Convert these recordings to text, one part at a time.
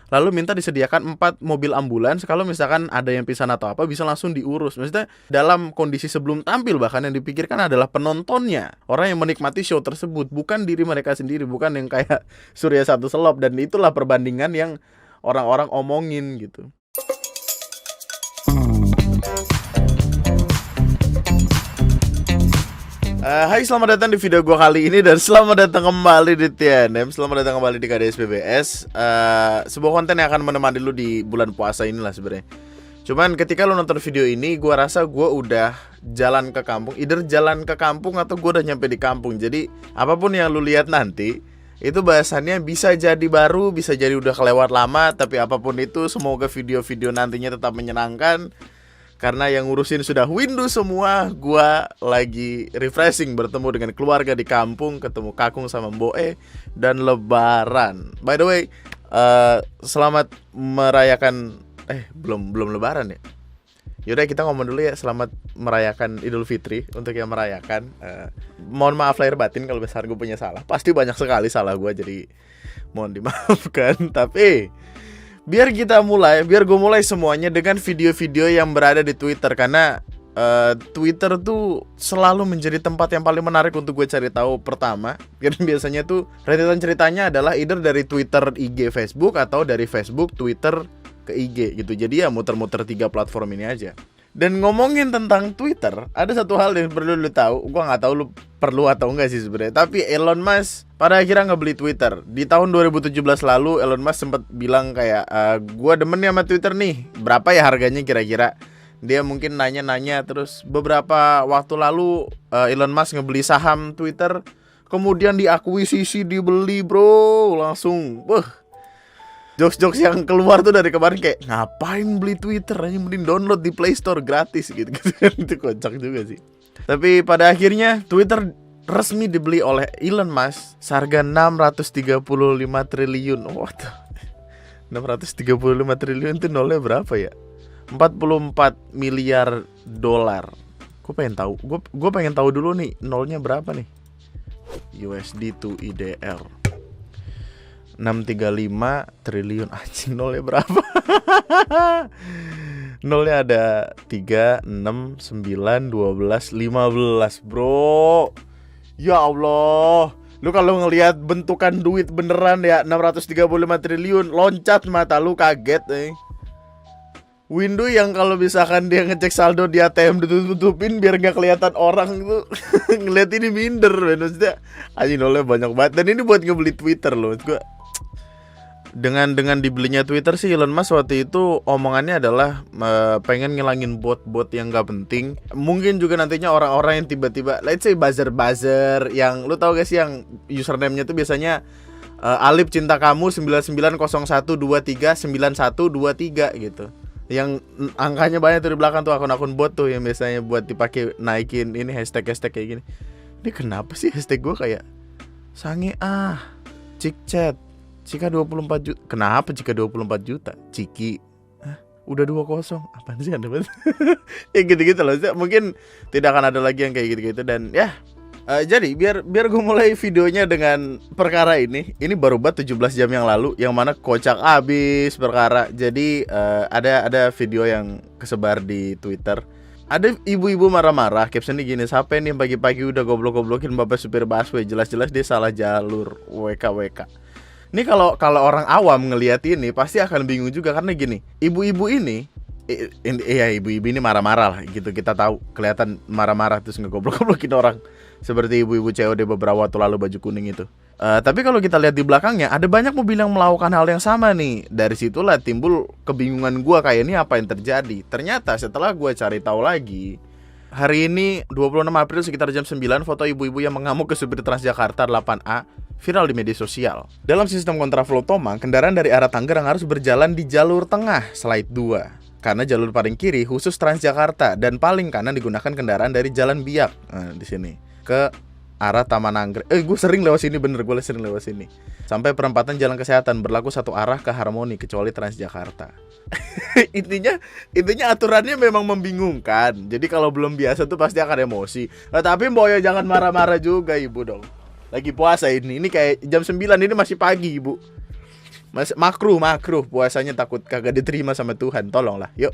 lalu minta disediakan 4 mobil ambulans kalau misalkan ada yang pingsan atau apa bisa langsung diurus. Maksudnya dalam kondisi sebelum tampil bahkan yang dipikirkan adalah penontonnya, orang yang menikmati show tersebut, bukan diri mereka sendiri, bukan yang kayak Surya Satu Selop. Dan itulah perbandingan yang orang-orang omongin gitu. Hai, selamat datang di video gue kali ini dan selamat datang kembali di TNM, selamat datang kembali di KDS PBS. Sebuah konten yang akan menemani lu di bulan puasa inilah sebenarnya. Cuman ketika lu nonton video ini, gue rasa gue udah jalan ke kampung, either jalan ke kampung atau gue udah nyampe di kampung. Jadi apapun yang lu lihat nanti, itu bahasannya bisa jadi baru, bisa jadi udah kelewat lama. Tapi apapun itu, semoga video-video nantinya tetap menyenangkan. Karena yang ngurusin sudah Windows semua, gua lagi refreshing bertemu dengan keluarga di kampung, ketemu kakung sama Mboe dan lebaran. By the way, selamat merayakan belum lebaran ya. Yaudah kita ngomong dulu ya, selamat merayakan Idul Fitri untuk yang merayakan. Mohon maaf lahir batin kalau misalnya gue punya salah. Pasti banyak sekali salah gua, jadi mohon dimaafkan. Tapi biar gue mulai semuanya dengan video-video yang berada di Twitter. Karena Twitter tuh selalu menjadi tempat yang paling menarik untuk gue cari tahu pertama. Karena biasanya tuh rentetan ceritanya adalah either dari Twitter, IG, Facebook, atau dari Facebook, Twitter, ke IG gitu. Jadi ya muter-muter 3 platform ini aja. Dan ngomongin tentang Twitter, ada satu hal yang perlu lu tahu. Gua nggak tahu lu perlu atau enggak sih sebenarnya. Tapi Elon Musk pada akhirnya ngebeli Twitter. Di tahun 2017 lalu Elon Musk sempat bilang kayak, gua demen nih sama Twitter nih. Berapa ya harganya kira-kira? Dia mungkin nanya-nanya. Terus beberapa waktu lalu Elon Musk ngebeli saham Twitter. Kemudian diakuisisi, dibeli bro. Langsung jokes-jokes yang keluar tuh dari kemarin kayak, ngapain beli Twitter, hanya mending download di Play Store gratis gitu. Itu kocak juga sih. Tapi pada akhirnya Twitter resmi dibeli oleh Elon Musk seharga 635 triliun. What? 635 triliun itu nolnya berapa ya? 44 miliar dolar. Gue pengen tahu dulu nih nolnya berapa nih. USD to IDR 635 triliun. Anjing, nolnya berapa? Nolnya ada 3, 6, 9, 12, 15 bro. Ya Allah. Lu kalau ngelihat bentukan duit beneran ya 635 triliun, loncat mata lu, kaget Window yang kalau misalkan dia ngecek saldo di ATM ditutup-tutupin biar gak kelihatan orang itu. Ngeliat ini minder. Maksudnya anjing, nolnya banyak banget. Dan ini buat ngebeli Twitter loh. Gue dengan dibelinya Twitter sih, Elon Musk waktu itu omongannya adalah pengen ngilangin bot-bot yang gak penting. Mungkin juga nantinya orang-orang yang tiba-tiba, let's say buzzer yang lu tau gak sih yang username-nya tuh biasanya Alip Cinta Kamu 9901239123 gitu. Yang angkanya banyak tuh di belakang tuh, akun-akun bot tuh yang biasanya buat dipakai naikin ini hashtag-hashtag kayak gini. Ini kenapa sih hashtag gue kayak sange cik chat Cika 24 juta. Kenapa Cika 24 juta? Ciki udah 20. Apaan sih Anda? Ya gitu-gitu loh. Mungkin tidak akan ada lagi yang kayak gitu-gitu. Dan ya jadi biar gue mulai videonya dengan perkara ini. Ini baru banget 17 jam yang lalu, yang mana kocak abis perkara. Jadi ada video yang kesebar di Twitter. Ada ibu-ibu marah-marah, captionnya gini, siapa nih pagi-pagi udah goblok-goblokin bapak supir busway, jelas-jelas dia salah jalur, WKWK. Ini kalau orang awam ngelihat ini pasti akan bingung juga, karena gini, ibu-ibu ini ibu-ibu ini marah-marah lah gitu, kita tahu kelihatan marah-marah terus ngegoblok-goblokin orang seperti ibu-ibu COD beberapa waktu lalu baju kuning itu. Tapi kalau kita lihat di belakangnya ada banyak mobil yang melakukan hal yang sama nih. Dari situlah timbul kebingungan gua, kayak ini apa yang terjadi. Ternyata setelah gua cari tahu lagi, hari ini 26 April sekitar jam 9, foto ibu-ibu yang mengamuk ke supir Transjakarta 8A viral di media sosial. Dalam sistem kontraflow Tomang, kendaraan dari arah Tangerang harus berjalan di jalur tengah slide 2. Karena jalur paling kiri khusus Transjakarta dan paling kanan digunakan kendaraan dari Jalan Biak. Di sini ke arah Taman Anggrek. Gue sering lewat sini, gue sering lewat sini. Sampai perempatan Jalan Kesehatan berlaku satu arah ke Harmoni kecuali Transjakarta. intinya aturannya memang membingungkan. Jadi kalau belum biasa tuh pasti akan emosi. Tapi Boyo jangan marah-marah juga ibu dong. Lagi puasa ini kayak jam 9 ini masih pagi ibu. makruh puasanya, takut kagak diterima sama Tuhan, tolonglah, yuk.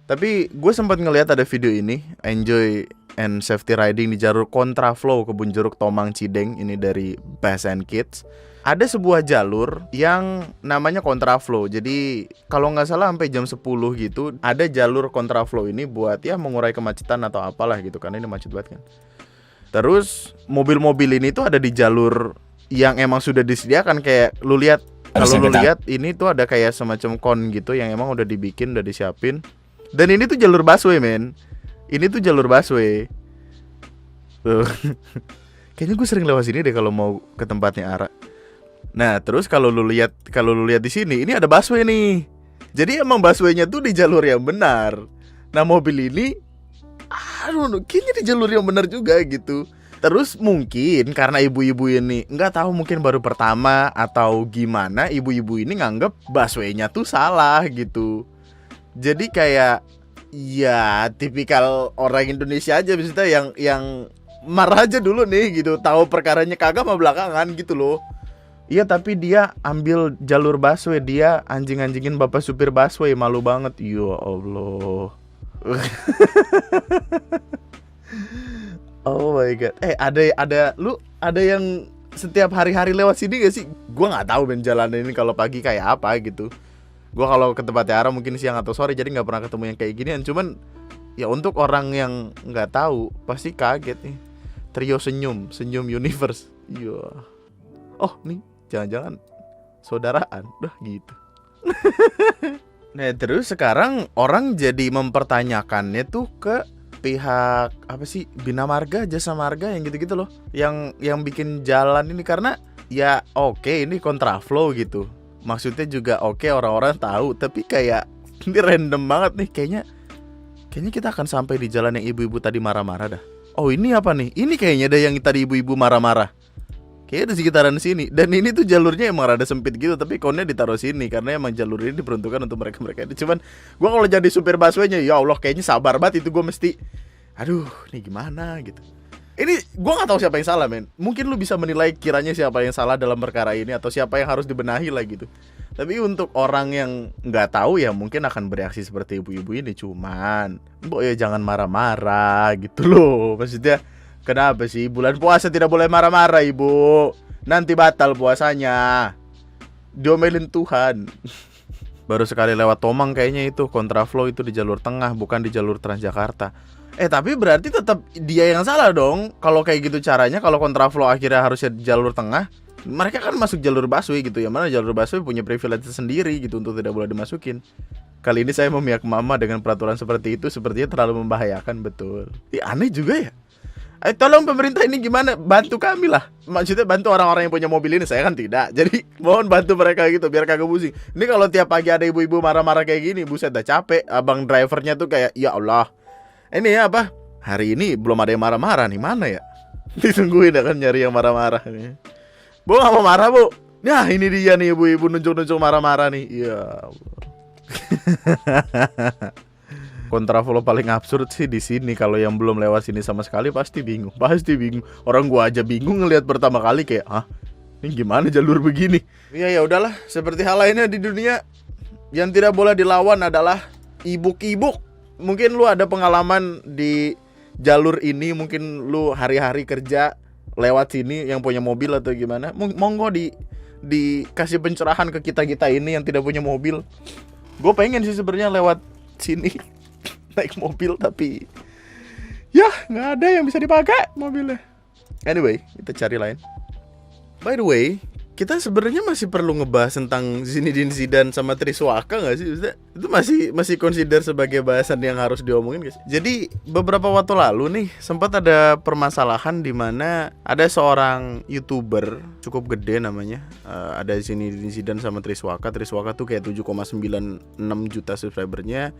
Tapi gue sempat ngelihat ada video ini, enjoy and safety riding di jalur kontraflow Kebun Jeruk Tomang Cideng, ini dari Bass and Kids. Ada sebuah jalur yang namanya kontraflow. Jadi kalau nggak salah sampai jam 10 gitu ada jalur kontraflow ini buat ya mengurai kemacetan atau apalah gitu, karena ini macet banget kan. Terus mobil-mobil ini tuh ada di jalur yang emang sudah disediakan, kayak lu lihat, kalau lu lihat ini tuh ada kayak semacam kon gitu yang emang udah dibikin, udah disiapin. Dan ini tuh jalur busway, men. Ini tuh jalur busway. Tuh. Kayaknya gue sering lewat sini deh kalau mau ke tempatnya Ara. Nah, terus kalau lu lihat di sini, ini ada busway nih. Jadi emang busway-nya tuh di jalur yang benar. Nah, mobil ini kayaknya di jalur yang benar juga gitu. Terus mungkin karena ibu-ibu ini nggak tahu, mungkin baru pertama atau gimana, ibu-ibu ini nganggep busway-nya tuh salah gitu. Jadi kayak ya tipikal orang Indonesia aja, maksudnya yang marah aja dulu nih gitu, tahu perkaranya kagak mah belakangan gitu loh. Iya, tapi dia ambil jalur busway, dia anjing-anjingin bapak supir busway, malu banget. Ya Allah. Oh my god. Ada yang setiap hari-hari lewat sini gak sih? Gua nggak tahu jalan ini kalau pagi kayak apa gitu. Gua kalau ke tempat Tiara mungkin siang atau sore, jadi nggak pernah ketemu yang kayak ginian. Cuman ya untuk orang yang nggak tahu pasti kaget nih. Trio senyum universe. Iya. Oh nih, jangan-jangan saudaraan. Udah gitu. Nah, terus sekarang orang jadi mempertanyakannya tuh ke pihak apa sih, Bina Marga, Jasa Marga yang gitu-gitu loh, yang bikin jalan ini, karena ya oke, ini kontraflow gitu. Maksudnya juga oke, orang-orang tahu, tapi kayak ini random banget nih, kayaknya kita akan sampai di jalan yang ibu-ibu tadi marah-marah dah. Oh, ini apa nih? Ini kayaknya ada yang tadi ibu-ibu marah-marah. Kayaknya di sekitaran sini. Dan ini tuh jalurnya emang rada sempit gitu, tapi konnya ditaruh sini karena emang jalur ini diperuntukkan untuk mereka-mereka ini. Cuman gua kalau jadi supir busway-nya, ya Allah, kayaknya sabar banget itu, gua mesti aduh, nih gimana gitu. Ini gua nggak tahu siapa yang salah, men. Mungkin lu bisa menilai kiranya siapa yang salah dalam perkara ini atau siapa yang harus dibenahi lah gitu. Tapi untuk orang yang nggak tahu ya mungkin akan bereaksi seperti ibu-ibu ini. Cuman, mbok ya jangan marah-marah gitu loh. Maksudnya kenapa sih bulan puasa tidak boleh marah-marah, ibu? Nanti batal puasanya. Diomelin Tuhan. Baru sekali lewat Tomang kayaknya itu kontraflow, itu di jalur tengah bukan di jalur Transjakarta. Tapi berarti tetap dia yang salah dong. Kalau kayak gitu caranya, kalau kontraflow akhirnya harusnya di jalur tengah, mereka kan masuk jalur busway gitu ya. Mana jalur busway punya privilege sendiri gitu untuk tidak boleh dimasukin. Kali ini saya memihak mama dengan peraturan seperti itu, sepertinya terlalu membahayakan, betul. Aneh juga ya. Tolong pemerintah ini gimana, bantu kami lah. Maksudnya bantu orang-orang yang punya mobil ini, saya kan tidak. Jadi mohon bantu mereka gitu biar kagak pusing. Ini kalau tiap pagi ada ibu-ibu marah-marah kayak gini, buset dah capek. Abang drivernya tuh kayak ya Allah. Ini ya apa? Hari ini belum ada yang marah-marah nih, mana ya? Ditungguin akan nyari yang marah-marah nih. Bu, gak mau marah, Bu. Nah, ini dia nih ibu-ibu nunjuk-nunjuk marah-marah nih. Ya Allah. Kontraflow paling absurd sih di sini. Kalau yang belum lewat sini sama sekali pasti bingung. Orang gua aja bingung ngelihat pertama kali kayak, "Hah? Ini gimana jalur begini?" Ya udahlah, seperti hal lainnya di dunia, yang tidak boleh dilawan adalah ibuk-ibuk. Mungkin lu ada pengalaman di jalur ini, mungkin lu hari-hari kerja lewat sini yang punya mobil atau gimana. Monggo dikasih pencerahan ke kita ini yang tidak punya mobil. Gue pengen sih sebenarnya lewat sini naik mobil, tapi ya nggak ada yang bisa dipakai mobilnya. Anyway, kita cari lain. By the way, kita sebenarnya masih perlu ngebahas tentang Zinedine Zidane sama Triswaka nggak sih? Itu masih consider sebagai bahasan yang harus diomongin, guys. Jadi beberapa waktu lalu nih sempat ada permasalahan di mana ada seorang YouTuber cukup gede namanya, ada Zinedine Zidane sama Triswaka. Triswaka tuh kayak 7,96 juta subscribernya,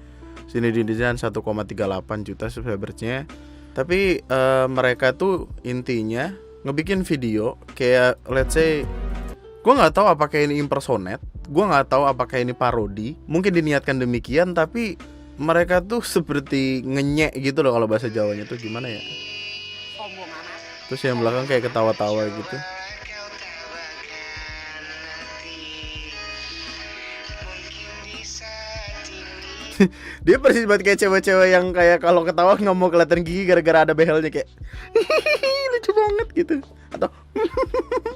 Zinedine Zidane 1,38 juta subscribernya. Tapi mereka tuh intinya ngebikin video kayak let's say, gue nggak tahu apakah ini impersonate, gue nggak tahu apakah ini parodi, mungkin diniatkan demikian, tapi mereka tuh seperti ngenyek gitu loh, kalau bahasa Jawanya tuh gimana ya. Terus yang belakang kayak ketawa-tawa gitu. Dia persis banget kayak cewek-cewek yang kayak kalau ketawa nggak mau kelihatan gigi gara-gara ada behelnya kayak lucu banget gitu. Atau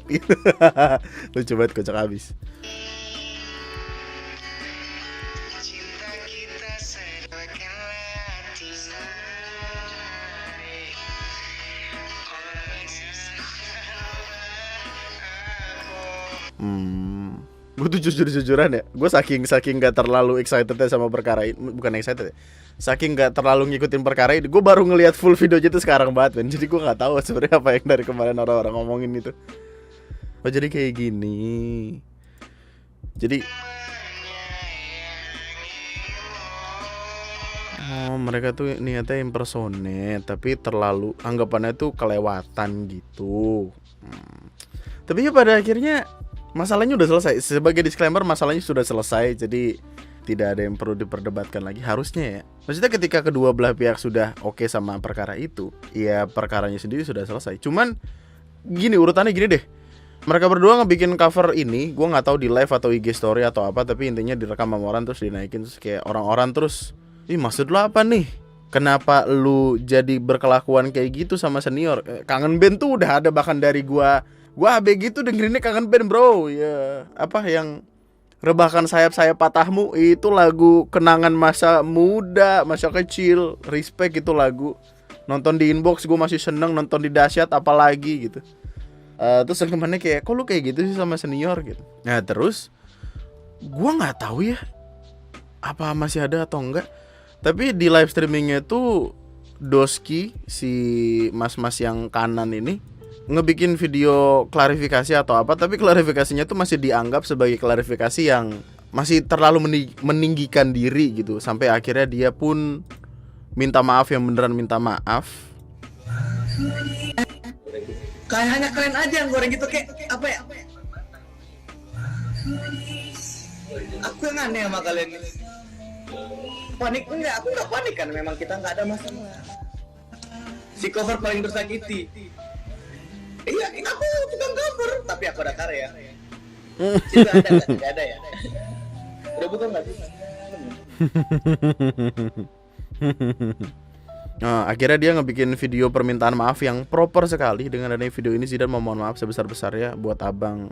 gitu. Lucu banget, kocak abis. Gue tuh jujur-jujuran ya, gue saking gak terlalu excited sama perkara ini. Bukan excited ya, saking gak terlalu ngikutin perkara ini, gue baru ngelihat full videonya tuh sekarang banget, men. Jadi gue gak tahu sebenarnya apa yang dari kemarin orang-orang ngomongin itu. Oh jadi kayak gini. Jadi mereka tuh niatnya impersonate, tapi terlalu anggapannya tuh kelewatan gitu. Tapi ya pada akhirnya masalahnya udah selesai. Sebagai disclaimer, masalahnya sudah selesai. Jadi tidak ada yang perlu diperdebatkan lagi harusnya ya. Maksudnya ketika kedua belah pihak sudah oke sama perkara itu, ya perkaranya sendiri sudah selesai. Cuman gini, urutannya gini deh. Mereka berdua ngebikin cover ini, gue gak tahu di live atau IG story atau apa, tapi intinya direkam sama orang terus dinaikin. Terus kayak orang-orang terus, ih maksud lo apa nih? Kenapa lu jadi berkelakuan kayak gitu sama senior? Kangen Band tuh udah ada bahkan dari gua ABG tuh dengerinnya Kangen Band, bro. Ya, apa yang rebahkan sayap-sayap patahmu itu lagu kenangan masa muda, masa kecil. Respect itu lagu. Nonton di Inbox gue masih seneng, nonton di Dahsyat apalagi gitu. Terus kemana kayak, kok lu kayak gitu sih sama senior gitu. Nah terus gua nggak tahu ya apa masih ada atau enggak. Tapi di live streamingnya tuh Doski, si mas-mas yang kanan ini, ngebikin video klarifikasi atau apa, tapi klarifikasinya tuh masih dianggap sebagai klarifikasi yang masih terlalu meninggikan diri gitu. Sampai akhirnya dia pun minta maaf, yang beneran minta maaf. Kayak hanya kalian aja yang goreng gitu, kayak apa ya? Aku yang aneh sama kalian. Panik enggak, aku enggak panik kan, memang kita enggak ada masalah. Si cover paling tersakiti. Iya, ini aku tukang cover, tapi aku ada karya. Cinta ada enggak ada ya? Udah butuh enggak sih? Nah, akhirnya dia ngebikin video permintaan maaf yang proper sekali. Dengan adanya video ini Zidane memohon maaf sebesar-besarnya buat abang.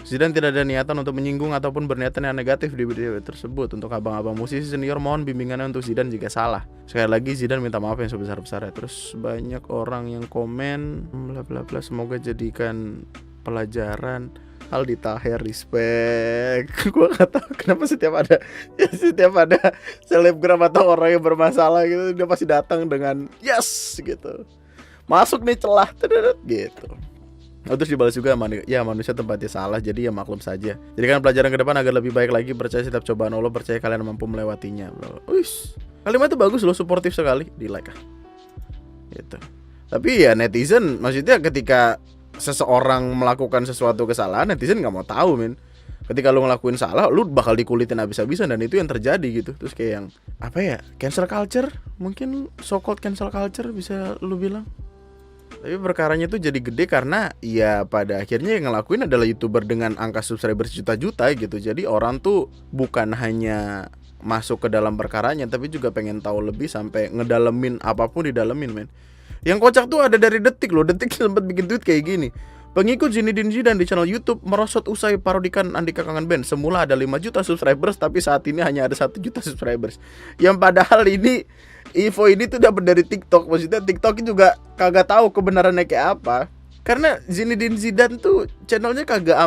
Zidane tidak ada niatan untuk menyinggung ataupun berniatan yang negatif di video tersebut. Untuk abang-abang musisi senior, mohon bimbingannya untuk Zidane jika salah. Sekali lagi Zidane minta maaf yang sebesar-besarnya. Terus banyak orang yang komen bla bla bla, semoga jadikan pelajaran. Aldi Taher, respect. Gue gak tahu kenapa setiap ada selebgram atau orang yang bermasalah gitu, dia pasti datang dengan yes gitu, masuk nih celah gitu. Terus dibalas juga, ya manusia tempatnya salah, jadi ya maklum saja. Jadikan pelajaran ke depan agar lebih baik lagi. Percaya setiap cobaan Allah, percaya kalian mampu melewatinya. Uish, kalimat itu bagus loh, suportif sekali, di like gitu. Tapi ya netizen, maksudnya ketika seseorang melakukan sesuatu kesalahan, netizen nggak mau tahu, men. Ketika lu ngelakuin salah, lu bakal dikulitin habis-habisan, dan itu yang terjadi gitu. Terus kayak yang apa ya, cancel culture, mungkin so called cancel culture bisa lu bilang. Tapi perkaranya tuh jadi gede karena ya pada akhirnya yang ngelakuin adalah YouTuber dengan angka subscriber juta-juta gitu. Jadi orang tuh bukan hanya masuk ke dalam perkaranya, tapi juga pengen tahu lebih sampai ngedalemin apapun didalemin, men. Yang kocak tuh ada dari Detik loh. Detik sempat bikin tweet kayak gini. Pengikut Zinedine Zidane di channel YouTube merosot usai parodikan Andika Kangen Band. Semula ada 5 juta subscribers, tapi saat ini hanya ada 1 juta subscribers. Yang padahal ini info ini tuh dapat dari TikTok. Maksudnya TikTok juga kagak tahu kebenarannya kayak apa. Karena Zinedine Zidane tuh channelnya nggak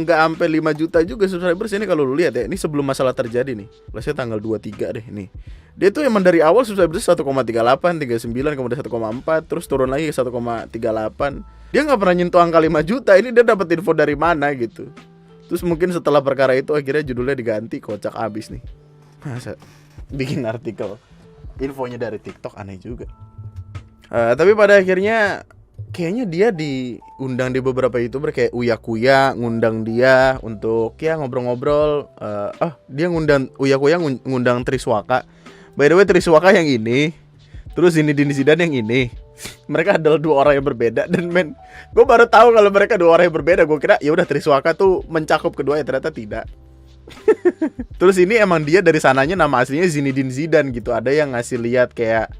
sampai 5 juta juga subscribers. Ini kalau lu lihat ya, ini sebelum masalah terjadi nih. Let's tanggal 23 deh nih. Dia tuh emang dari awal subscribers 1,38, 39, kemudian 1,4, terus turun lagi ke 1,38. Dia nggak pernah nyentuh angka 5 juta. Ini dia dapat info dari mana gitu. Terus mungkin setelah perkara itu akhirnya judulnya diganti, kocak abis nih. Masa bikin artikel infonya dari TikTok, aneh juga. Tapi pada akhirnya kayaknya dia diundang di beberapa YouTuber kayak Uya Kuya, ngundang dia untuk ya ngobrol-ngobrol. Dia ngundang Uya Kuya, ngundang Triswaka. By the way, Triswaka yang ini, terus Zinedine Zidane yang ini. Mereka adalah 2 orang yang berbeda, dan men, gue baru tahu kalau mereka 2 orang yang berbeda. Gue kira ya udah Triswaka tuh mencakup keduanya, ternyata tidak. Terus ini emang dia dari sananya nama aslinya Zinedine Zidane gitu. Ada yang ngasih lihat kayak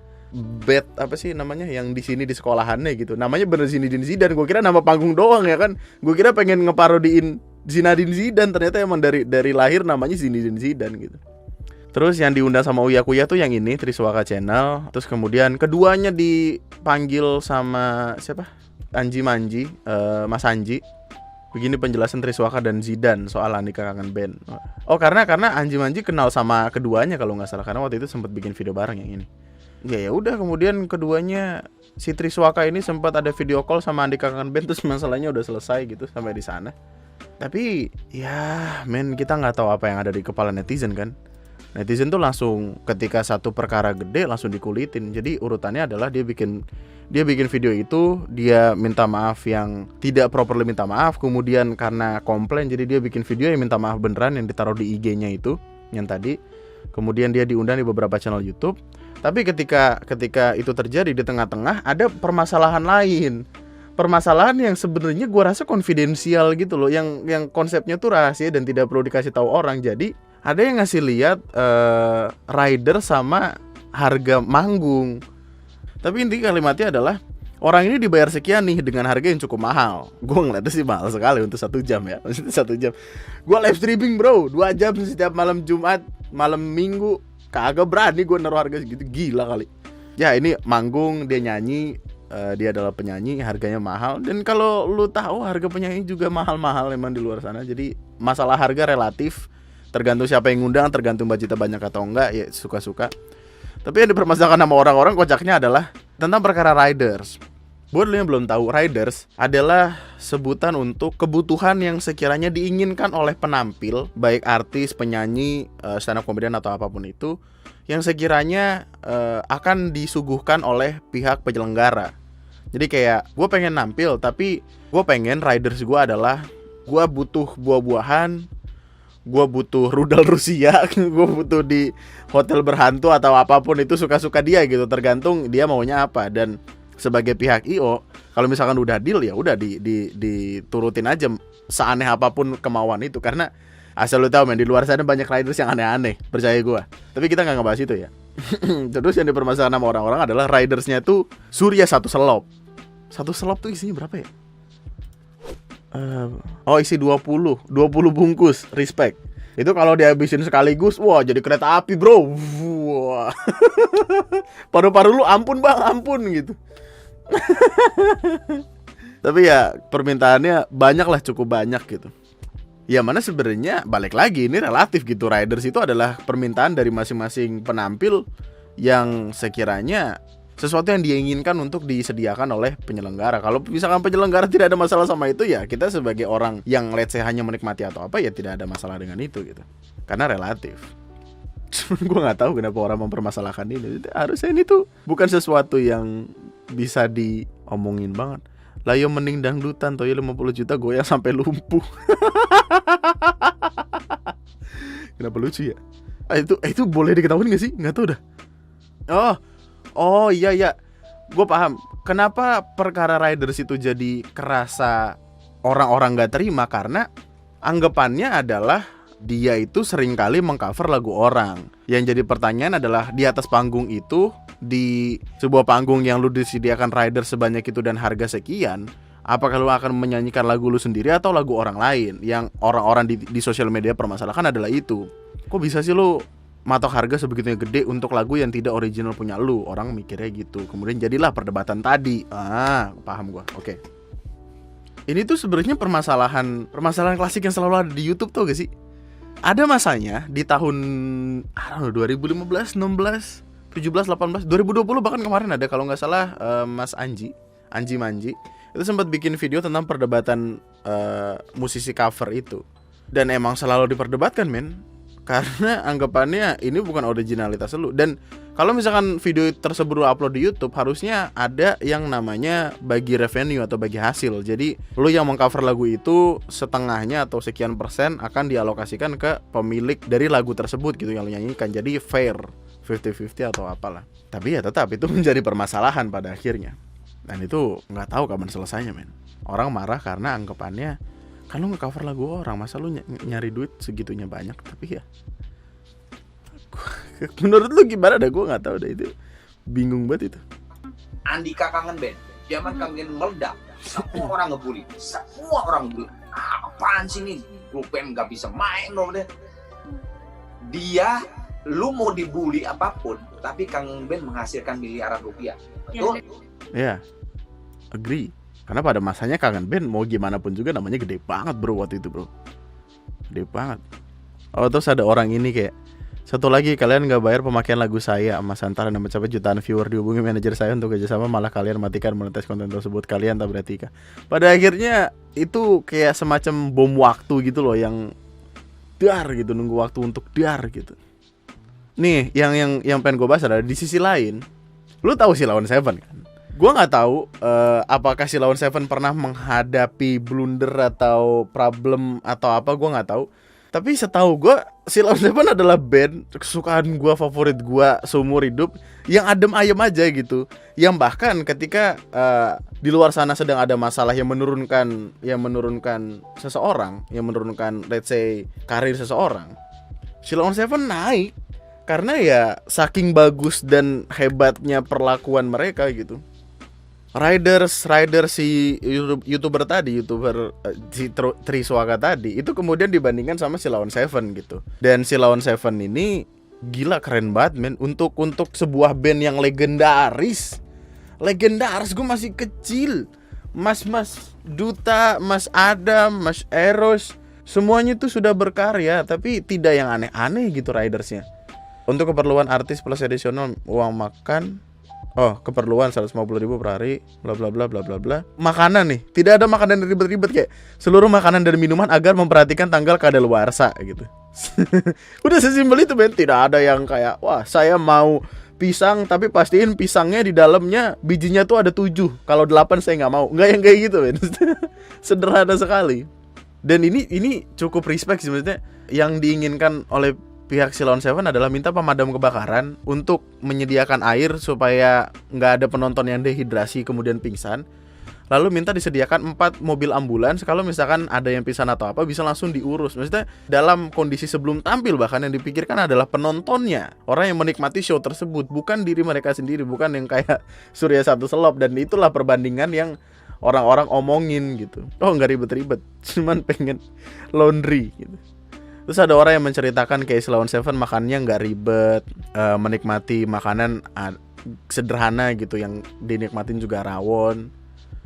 bed apa sih namanya yang di sini di sekolahannya gitu. Namanya bener Zinedine Zidane. Gue kira nama panggung doang ya kan. Gue kira pengen ngeparodiin Zinedine Zidane, ternyata emang dari lahir namanya Zinedine Zidane gitu. Terus yang diundang sama Uya Kuya tuh yang ini Triswaka Channel. Terus kemudian keduanya dipanggil sama siapa? Anji Manji, Mas Anji. Begini penjelasan Triswaka dan Zidane soal Andika Kangen Band. Oh karena Anji Manji kenal sama keduanya kalau nggak salah, karena waktu itu sempat bikin video bareng yang ini. Ya udah kemudian keduanya si Triswaka ini sempat ada video call sama Andika Kangen Band, terus masalahnya udah selesai gitu sampai di sana. Tapi ya men, kita nggak tahu apa yang ada di kepala netizen kan. Netizen tuh langsung ketika satu perkara gede langsung dikulitin. Jadi urutannya adalah dia bikin video itu, dia minta maaf yang tidak properly minta maaf, kemudian karena komplain jadi dia bikin video yang minta maaf beneran yang ditaruh di IG-nya itu yang tadi. Kemudian dia diundang di beberapa channel YouTube. Tapi ketika itu terjadi di tengah-tengah ada permasalahan lain. Permasalahan yang sebenarnya gue rasa konfidensial gitu loh, yang konsepnya tuh rahasia dan tidak perlu dikasih tahu orang. Jadi ada yang ngasih lihat rider sama harga manggung. Tapi inti kalimatnya adalah orang ini dibayar sekian nih dengan harga yang cukup mahal. Gue ngeliatnya sih mahal sekali untuk 1 jam ya. Maksudnya 1 jam. Gue live streaming bro, 2 jam setiap malam Jumat, malam Minggu. Kagak berani gue naruh harga segitu, gila kali. Ya ini manggung, dia nyanyi, dia adalah penyanyi, harganya mahal. Dan kalau lu tahu harga penyanyi juga mahal-mahal emang di luar sana. Jadi masalah harga relatif, tergantung siapa yang ngundang, tergantung budgetnya banyak atau enggak, ya suka-suka. Tapi yang dipermasalahkan sama orang-orang kocaknya adalah tentang perkara riders. Buat lo yang belum tahu, riders adalah sebutan untuk kebutuhan yang sekiranya diinginkan oleh penampil, baik artis, penyanyi, stand up comedian atau apapun itu, yang sekiranya akan disuguhkan oleh pihak penyelenggara. Jadi kayak gue pengen nampil, tapi gue pengen riders gue adalah gue butuh buah-buahan, gue butuh rudal Rusia, gue butuh di hotel berhantu atau apapun itu, suka-suka dia gitu, tergantung dia maunya apa. Dan sebagai pihak IO, kalau misalkan udah deal ya udah diturutin aja seaneh apapun kemauan itu. Karena asal lu tahu men, di luar sana banyak riders yang aneh-aneh, percaya gue. Tapi kita nggak ngebahas itu ya. Terus yang dipermasalahkan sama orang-orang adalah ridersnya tuh Surya 1 selop. 1 selop tuh isinya berapa ya? Isi 20 bungkus, respect. Itu kalau dihabisin sekaligus, wah jadi kereta api bro. Wah. Paru-paru lu ampun bang, ampun gitu. Tapi ya permintaannya banyak lah, cukup banyak gitu. Ya mana sebenarnya balik lagi ini relatif gitu. Riders itu adalah permintaan dari masing-masing penampil yang sekiranya sesuatu yang dia inginkan untuk disediakan oleh penyelenggara. Kalau misalkan penyelenggara tidak ada masalah sama itu, ya kita sebagai orang yang let's say hanya menikmati atau apa, ya tidak ada masalah dengan itu gitu. Karena relatif. Gue nggak tahu kenapa orang mempermasalahkan ini. Harusnya ini tuh bukan sesuatu yang bisa diomongin banget. Lah yo mending dangdutan toh ya 50 juta goyang sampai lumpuh. Kenapa lucu ya? Itu boleh diketahui nggak sih? Nggak tahu dah. Oh iya, gue paham. Kenapa perkara riders itu jadi kerasa orang-orang gak terima? Karena anggapannya adalah dia itu seringkali mengcover lagu orang. Yang jadi pertanyaan adalah di atas panggung itu, di sebuah panggung yang lu disediakan rider sebanyak itu dan harga sekian, apakah lu akan menyanyikan lagu lu sendiri atau lagu orang lain? Yang orang-orang di sosial media permasalahkan adalah itu. Kok bisa sih lu matok harga sebegitunya gede untuk lagu yang tidak original punya lu? Orang mikirnya gitu. Kemudian jadilah perdebatan tadi. Paham gua. Oke. Ini tuh sebenarnya permasalahan klasik yang selalu ada di YouTube tuh gak sih? Ada masanya di tahun 2015, 16, 17, 18, 2020 bahkan kemarin ada kalau nggak salah Mas Anji Manji itu sempat bikin video tentang perdebatan musisi cover itu. Dan emang selalu diperdebatkan men. Karena anggapannya ini bukan originalitas lu. Dan kalau misalkan video tersebut lu upload di YouTube, harusnya ada yang namanya bagi revenue atau bagi hasil. Jadi lu yang mengcover lagu itu setengahnya atau sekian persen akan dialokasikan ke pemilik dari lagu tersebut gitu yang lu nyanyikan. Jadi fair 50-50 atau apalah. Tapi ya tetap itu menjadi permasalahan pada akhirnya. Dan itu gak tahu kapan selesainya men. Orang marah karena anggapannya Kan lu nge-cover lagu orang, masa lu nyari duit segitunya banyak. Tapi ya menurut lu gimana dah, gue nggak tahu dah, itu bingung banget itu. Andika Kangen Band, zaman Kangen Band meledak, semua orang ngebully, apaan sih nih, grup band nggak bisa main dong deh. Dia, lu mau dibully apapun, tapi Kangen Band menghasilkan miliaran rupiah, betul? Ya, agree. Karena pada masanya Kangen Band mau gimana pun juga namanya gede banget bro waktu itu bro, gede banget. Oh terus ada orang ini kayak, satu lagi, kalian gak bayar pemakaian lagu saya Mas Antara dan mencapai jutaan viewer, dihubungi manajer saya untuk kerjasama, malah kalian matikan monetis konten tersebut. Kalian tak beretika. Pada akhirnya itu kayak semacam bom waktu gitu loh, yang dar gitu, nunggu waktu untuk dar gitu. Nih yang pengen gue bahas adalah di sisi lain, lu tahu Sheila on 7 kan? Gue nggak tahu apakah Sheila on 7 pernah menghadapi blunder atau problem atau apa, gue nggak tahu. Tapi setahu gue, Sheila on 7 adalah band kesukaan gue, favorit gue seumur hidup, yang adem ayem aja gitu. Yang bahkan ketika di luar sana sedang ada masalah yang menurunkan seseorang, yang menurunkan let's say karir seseorang, Sheila on 7 naik. Karena ya saking bagus dan hebatnya perlakuan mereka gitu. Riders si YouTuber tadi, si Triswaka tadi, itu kemudian dibandingkan sama Sheila on 7 gitu. Dan Sheila on 7 ini gila keren banget men, untuk sebuah band yang legendaris, gue masih kecil. Mas Duta, Mas Adam, Mas Eros, semuanya tuh sudah berkarya, tapi tidak yang aneh-aneh gitu ridersnya. Untuk keperluan artis plus additional uang makan, keperluan 150.000 per hari, bla bla bla bla bla bla. Makanan nih, tidak ada makanan ribet-ribet kayak seluruh makanan dan minuman agar memperhatikan tanggal kadaluarsa gitu. Udah sesimpel itu men, tidak ada yang kayak wah saya mau pisang tapi pastiin pisangnya di dalamnya bijinya tuh ada 7, kalau 8 saya nggak mau. Nggak yang kayak gitu men. Sederhana sekali. Dan ini cukup respect sebenarnya. Yang diinginkan oleh pihak Sheila on 7 adalah minta pemadam kebakaran untuk menyediakan air supaya nggak ada penonton yang dehidrasi kemudian pingsan. Lalu minta disediakan 4 mobil ambulans, kalau misalkan ada yang pingsan atau apa bisa langsung diurus. Maksudnya dalam kondisi sebelum tampil, bahkan yang dipikirkan adalah penontonnya, orang yang menikmati show tersebut, bukan diri mereka sendiri, bukan yang kayak Surya Satu Selop. Dan itulah perbandingan yang orang-orang omongin gitu. Oh nggak ribet-ribet, cuman pengen laundry gitu. Terus ada orang yang menceritakan kayak Sheila on 7 makannya nggak ribet, menikmati makanan sederhana gitu, yang dinikmatin juga rawon.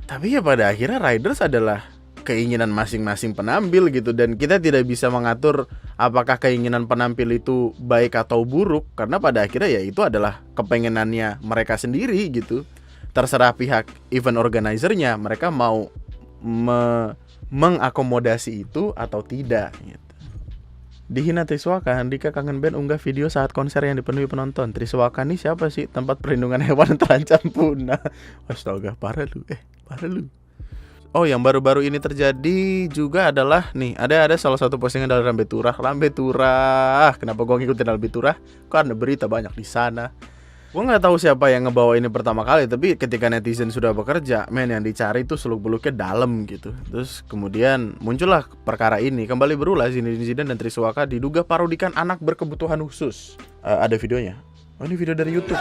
Tapi ya pada akhirnya riders adalah keinginan masing-masing penambil gitu, dan kita tidak bisa mengatur apakah keinginan penampil itu baik atau buruk, karena pada akhirnya ya itu adalah kepengenannya mereka sendiri gitu. Terserah pihak event organizer-nya, mereka mau mengakomodasi itu atau tidak gitu. Dihina Triswaka, Andika Kangen Band unggah video saat konser yang dipenuhi penonton. Triswaka nih siapa sih? Tempat perlindungan hewan terancam punah. Astaga, parah lu. Oh, yang baru-baru ini terjadi juga adalah nih, ada salah satu postingan dari Lambe Turah. Kenapa gua ngikutin Lambe Turah? Karena berita banyak di sana. Gue nggak tahu siapa yang ngebawa ini pertama kali, tapi ketika netizen sudah bekerja, yang dicari itu seluk-beluknya dalam gitu. Terus kemudian muncullah perkara ini, kembali berulah Zidane dan Triswaka diduga parodikan anak berkebutuhan khusus. Ada videonya. Oh, ini video dari YouTube.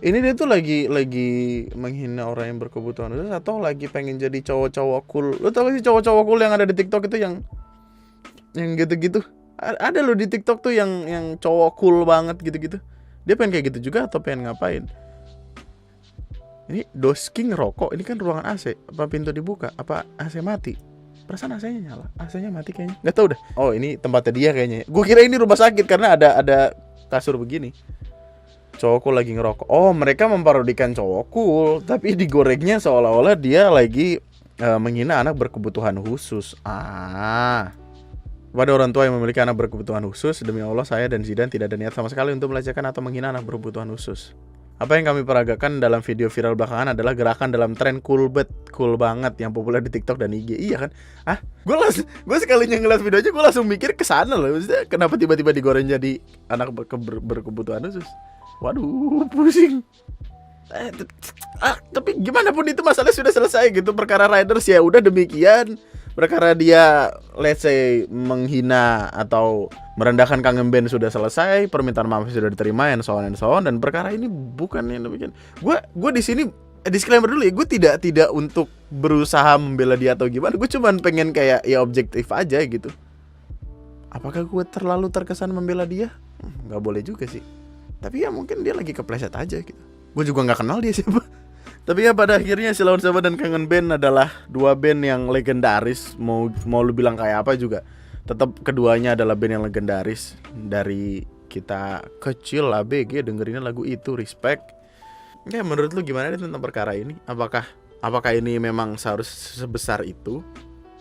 Ini dia tuh lagi menghina orang yang berkebutuhan khusus, atau lagi pengen jadi cowok-cowok cool. Lu tau gak sih cowok-cowok cool yang ada di TikTok itu yang gitu-gitu? Ada loh di TikTok tuh yang cowok cool banget gitu-gitu. Dia pengen kayak gitu juga atau pengen ngapain? Ini dosking rokok, ini kan ruangan AC. Apa pintu dibuka? Apa AC mati? Perasaan AC-nya nyala. AC-nya mati kayaknya. Gak tau dah. Oh, ini tempatnya dia kayaknya. Gue kira ini rumah sakit karena ada kasur begini. Cowok cool lagi ngerokok. Oh, mereka memparodikan cowok cool, tapi digorengnya seolah-olah dia lagi menghina anak berkebutuhan khusus. Pada orang tua yang memiliki anak berkebutuhan khusus, demi Allah saya dan Zidane tidak ada niat sama sekali untuk melecehkan atau menghina anak berkebutuhan khusus. Apa yang kami peragakan dalam video viral belakangan adalah gerakan dalam tren cool banget yang populer di TikTok dan IG. Iya kan? Gue sekalinya ngeliat videonya gue langsung mikir ke sana loh. Maksudnya kenapa tiba-tiba digoreng jadi anak berkebutuhan khusus? Waduh, pusing. Tapi gimana pun itu masalahnya sudah selesai gitu. Perkara riders ya udah demikian. Perkara dia let's say menghina atau merendahkan Kangen Band sudah selesai, permintaan maaf sudah diterima, and so on, dan perkara ini bukan yang demikian. Gue di sini disclaimer dulu ya, gue tidak untuk berusaha membela dia atau gimana. Gue cuman pengen kayak ya objektif aja gitu. Apakah gue terlalu terkesan membela dia? Nggak boleh juga sih. Tapi ya mungkin dia lagi kepleset aja gitu. Gue juga nggak kenal dia siapa. Tapi ya pada akhirnya Silaun Sabah dan Kangen Band adalah dua band yang legendaris. Mau lu bilang kayak apa juga, tetap keduanya adalah band yang legendaris. Dari kita kecil ABG dengerinnya lagu itu, respect. Ya menurut lu gimana nih tentang perkara ini? Apakah ini memang seharusnya sebesar itu?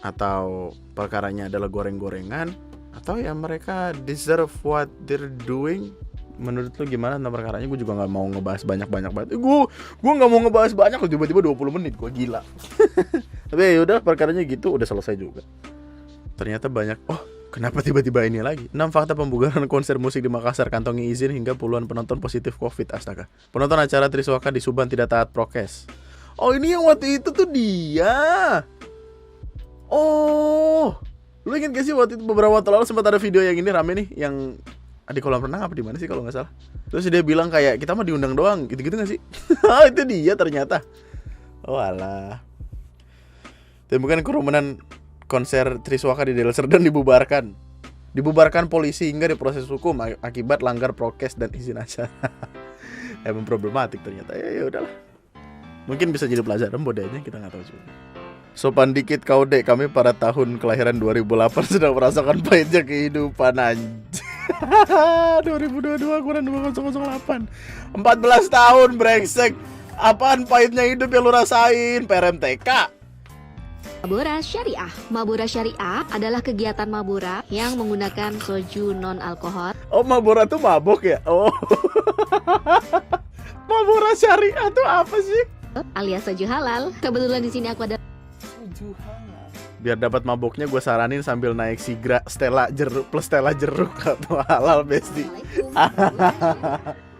Atau perkaranya adalah goreng-gorengan? Atau ya mereka deserve what they're doing? Menurut lu gimana tentang perkaranya? Gue juga gak mau ngebahas banyak-banyak banget. Gue gak mau ngebahas banyak, tiba-tiba 20 menit. Gue gila. Tapi yaudah, perkaranya gitu, udah selesai juga. Ternyata banyak. Oh, kenapa tiba-tiba ini lagi? 6 fakta pembubaran konser musik di Makassar kantongi izin hingga puluhan penonton positif COVID. Astaga. Penonton acara Triswaka di Subang tidak taat prokes. Oh, ini yang waktu itu tuh dia. Oh, lu inget gak sih waktu itu beberapa waktu lalu sempat ada video yang ini rame nih, yang di kolam renang apa di mana sih kalau nggak salah. Terus dia bilang kayak kita mah diundang doang, gitu-gitu nggak sih? Itu dia ternyata. Oh alah. Temukan kerumunan konser Triswaka di Deli Serdang dibubarkan polisi hingga diproses hukum akibat langgar prokes dan izin acara. Emang problematik ternyata. Ya udahlah. Mungkin bisa jadi pelajaran bodanya, kita nggak tahu juga. Sopan dikit kau dek, kami pada tahun kelahiran 2008 sedang merasakan pahitnya kehidupan anjir. 2022 kurang 2008. 14 tahun brengsek. Apaan pahitnya hidup yang lu rasain? PRMTK. Mabura Syariah. Mabura Syariah adalah kegiatan mabura yang menggunakan soju non-alkohol. Oh, mabura tuh mabok ya? Oh. Mabura Syariah tuh apa sih? Alias soju halal. Kebetulan di sini aku ada soju halal. Biar dapat maboknya gue saranin sambil naik Sigra Stella jeruk plus Stella jeruk atau halal besti. Assalamualaikum.